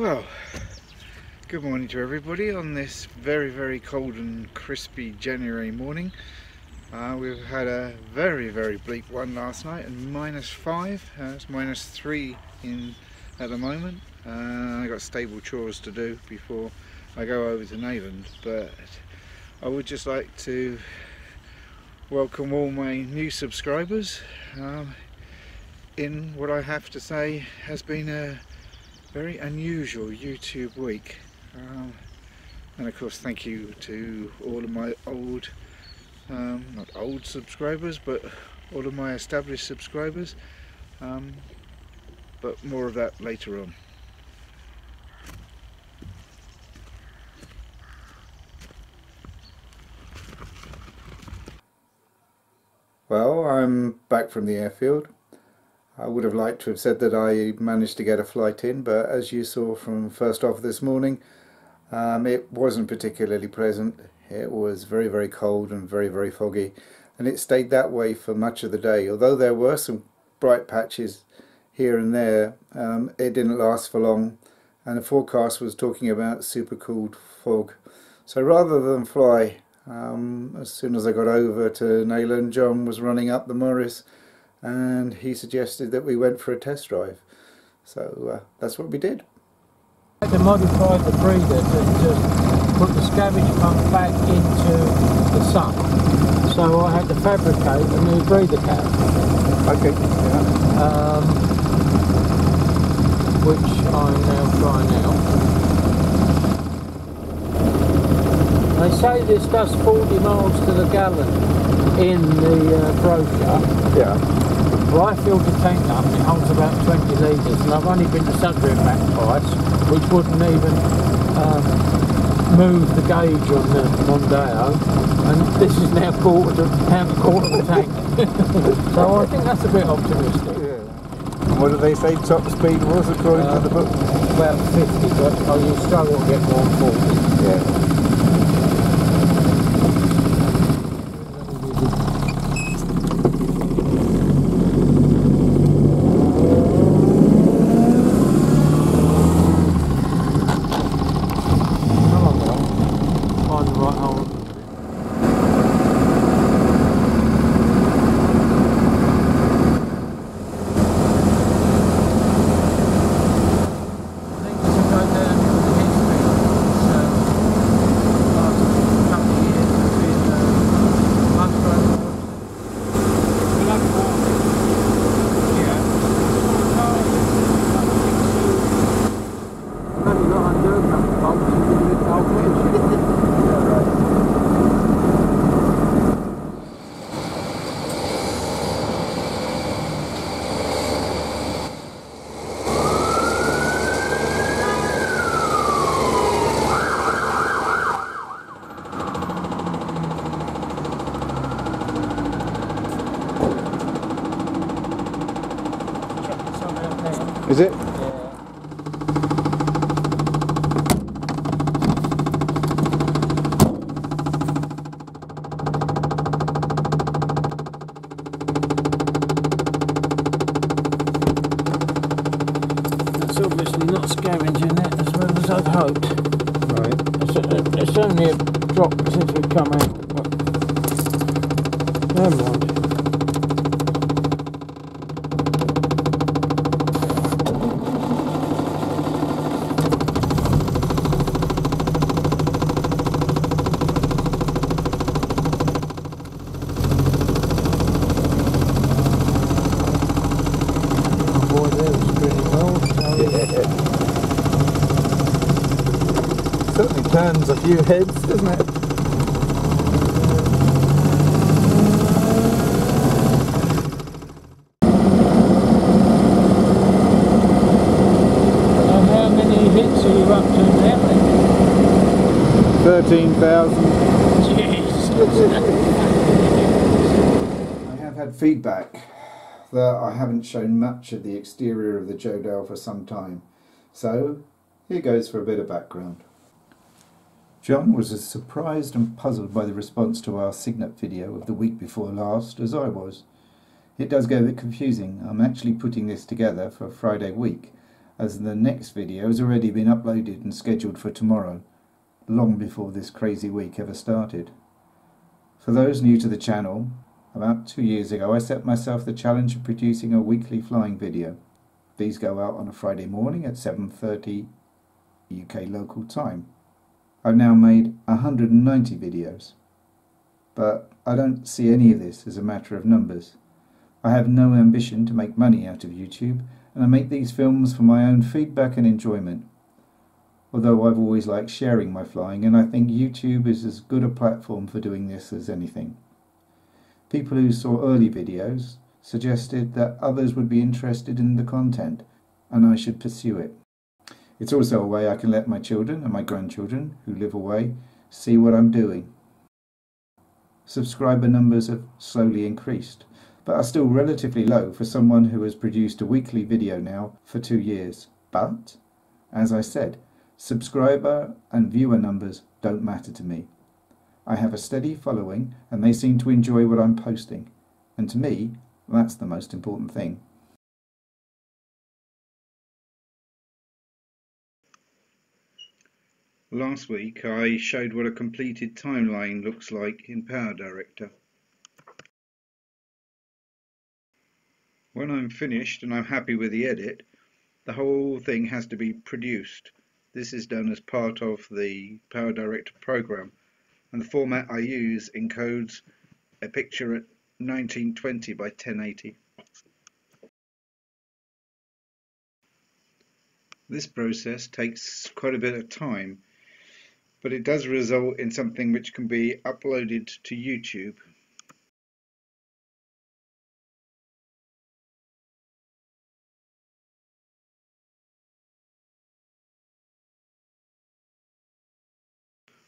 Well, good morning to everybody on this very cold and crispy January morning. We've had a very bleak one last night and -5, it's -3 at the moment. I got stable chores to do before I go over to Nayland, but I would just like to welcome all my new subscribers in what I have to say has been a very unusual YouTube week, and of course thank you to all of my old, not old subscribers, but all of my established subscribers, but more of that later on. Well, I'm back from the airfield. I would have liked to have said that I managed to get a flight in, but as you saw from first off this morning, it wasn't particularly pleasant. It was very cold and very foggy, and it stayed that way for much of the day. Although there were some bright patches here and there, it didn't last for long, and the forecast was talking about super cooled fog. So rather than fly, as soon as I got over to Nayland, John was running up the Morris, and he suggested that we went for a test drive. So that's what we did. I had to modify the breather to put the scavenge pump back into the sun. So I had to fabricate a new breather cap. Okay, yeah. Which I'm now trying out. They say this does 40 miles to the gallon in the brochure. Yeah. Well, I filled the tank up and it holds about 20 litres, and I've only been to Sudbury back twice, which wouldn't even move the gauge on the Mondeo, and this is now quarter of the tank. So I think that's a bit optimistic. Yeah. And what do they say top speed was according to the book? About 50, but you struggle to get more than 40. Yeah. Is it? Yeah. That's obviously not scavenging it as well as I'd hoped. Right. It's only a drop since we've come out, but never mind. Certainly turns a few heads, doesn't it? And how many hits are you up to now? 13,000. Jeez. I have had feedback that I haven't shown much of the exterior of the Jodel for some time. So here goes for a bit of background. John was as surprised and puzzled by the response to our Signet video of the week before last as I was. It does get a bit confusing. I'm actually putting this together for Friday week, as the next video has already been uploaded and scheduled for tomorrow, long before this crazy week ever started. For those new to the channel, about 2 years ago I set myself the challenge of producing a weekly flying video. These go out on a Friday morning at 7:30 UK local time. I've now made 190 videos, but I don't see any of this as a matter of numbers. I have no ambition to make money out of YouTube, and I make these films for my own feedback and enjoyment. Although I've always liked sharing my flying, and I think YouTube is as good a platform for doing this as anything. People who saw early videos suggested that others would be interested in the content, and I should pursue it. It's also a way I can let my children and my grandchildren, who live away, see what I'm doing. Subscriber numbers have slowly increased, but are still relatively low for someone who has produced a weekly video now for 2 years. But, as I said, subscriber and viewer numbers don't matter to me. I have a steady following and they seem to enjoy what I'm posting, and to me, that's the most important thing. Last week I showed what a completed timeline looks like in Power Director. When I'm finished and I'm happy with the edit, the whole thing has to be produced. This is done as part of the Power Director program, and the format I use encodes a picture at 1920 by 1080. This process takes quite a bit of time, but it does result in something which can be uploaded to YouTube.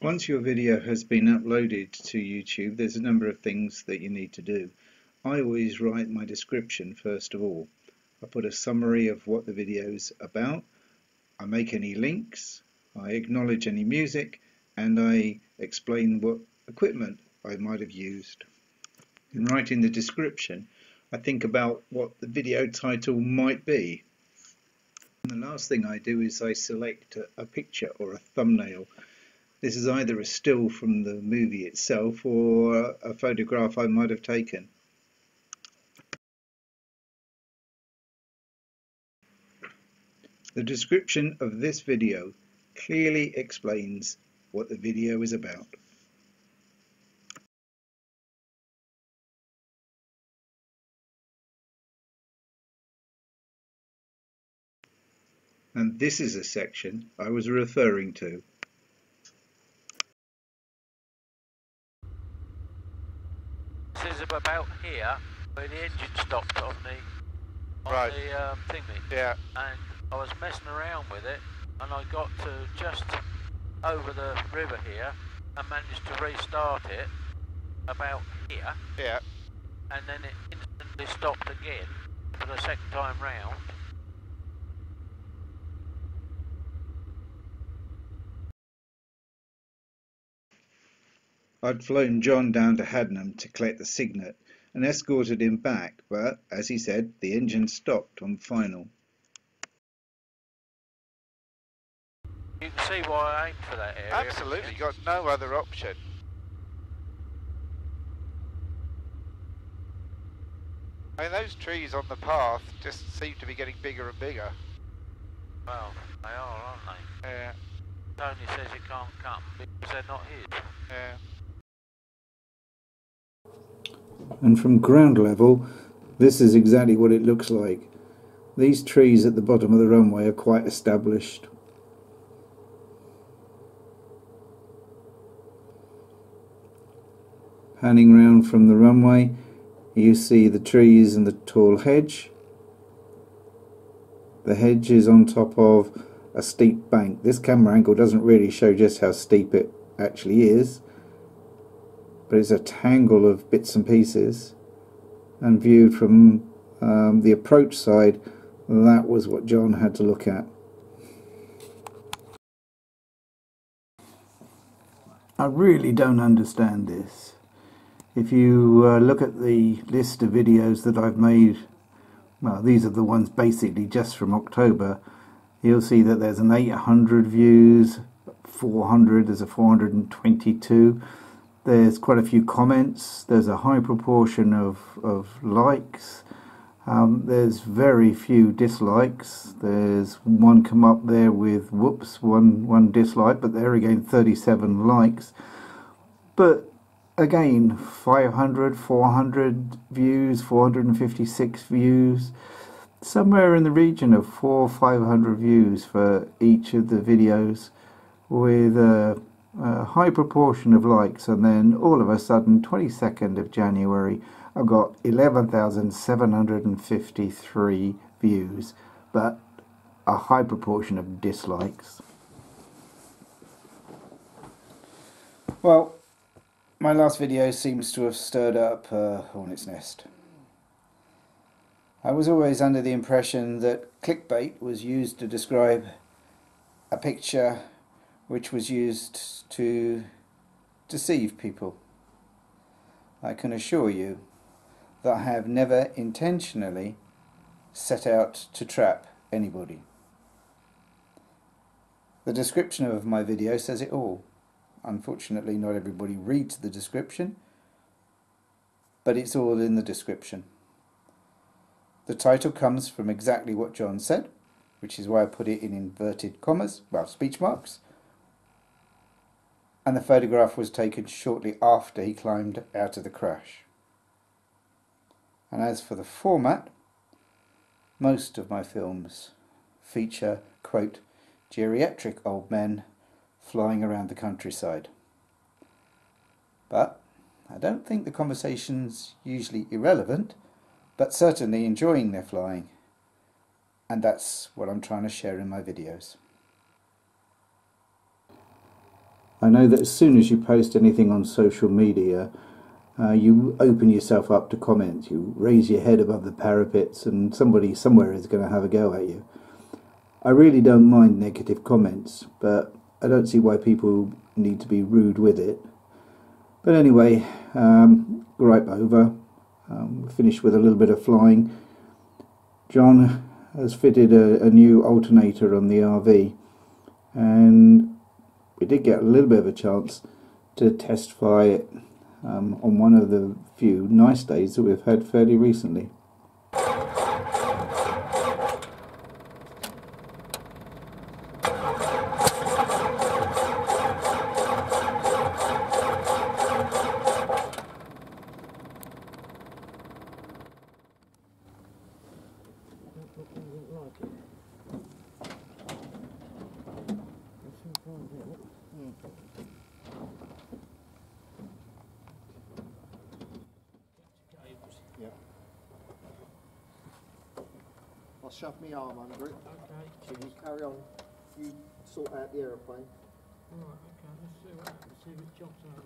Once your video has been uploaded to YouTube, there's a number of things that you need to do. I always write my description first of all. I put a summary of what the video is about, I make any links, I acknowledge any music, and I explain what equipment I might have used. In writing the description, I think about what the video title might be. And the last thing I do is I select a picture or a thumbnail. This is either a still from the movie itself or a photograph I might have taken. The description of this video clearly explains what the video is about. And this is a section I was referring to. This is about here, where the engine stopped on the thingy. Yeah. And I was messing around with it, and I got to just over the river here, and managed to restart it about here. Yeah. And then it instantly stopped again for the second time round. I'd flown John down to Hadnam to collect the signet and escorted him back, but, as he said, the engine stopped on final. You can see why I aimed for that area. Absolutely, you got no other option. I mean, those trees on the path just seem to be getting bigger and bigger. Well, they are, aren't they? Yeah. Tony says you can't cut them because they're not his. Yeah. And from ground level, this is exactly what it looks like. These trees at the bottom of the runway are quite established. Panning round from the runway, you see the trees and the tall hedge. The hedge is on top of a steep bank. This camera angle doesn't really show just how steep it actually is, but it's a tangle of bits and pieces, and viewed from the approach side, that was what John had to look at. I really don't understand this. If you look at the list of videos that I've made, well, these are the ones basically just from October, you'll see that there's an 800 views, 400, there's a 422. There's quite a few comments, there's a high proportion of likes. There's very few dislikes. There's one come up there with whoops, one dislike, but there again 37 likes. But again, 500, 400 views, 456 views, somewhere in the region of 400 or 500 views for each of the videos, with a high proportion of likes. And then all of a sudden, 22nd of January, I've got 11,753 views, but a high proportion of dislikes. Well, my last video seems to have stirred up a hornet's nest. I was always under the impression that clickbait was used to describe a picture which was used to deceive people. I can assure you that I have never intentionally set out to trap anybody. The description of my video says it all. Unfortunately, not everybody reads the description, but it's all in the description. The title comes from exactly what John said, which is why I put it in inverted commas, well, speech marks. And the photograph was taken shortly after he climbed out of the crash. And as for the format, most of my films feature, quote, geriatric old men flying around the countryside. But I don't think the conversation's usually irrelevant, but certainly enjoying their flying. And that's what I'm trying to share in my videos. I know that as soon as you post anything on social media, you open yourself up to comments. You raise your head above the parapets and somebody somewhere is going to have a go at you. I really don't mind negative comments, but I don't see why people need to be rude with it. But anyway, gripe over. Finished with a little bit of flying. John has fitted a new alternator on the RV, and we did get a little bit of a chance to test fly it on one of the few nice days that we've had fairly recently. Yeah. I'll shove my arm under it. Okay. So you carry on. You sort out the aeroplane. Alright, okay, let's see what happens, see if it jumps out.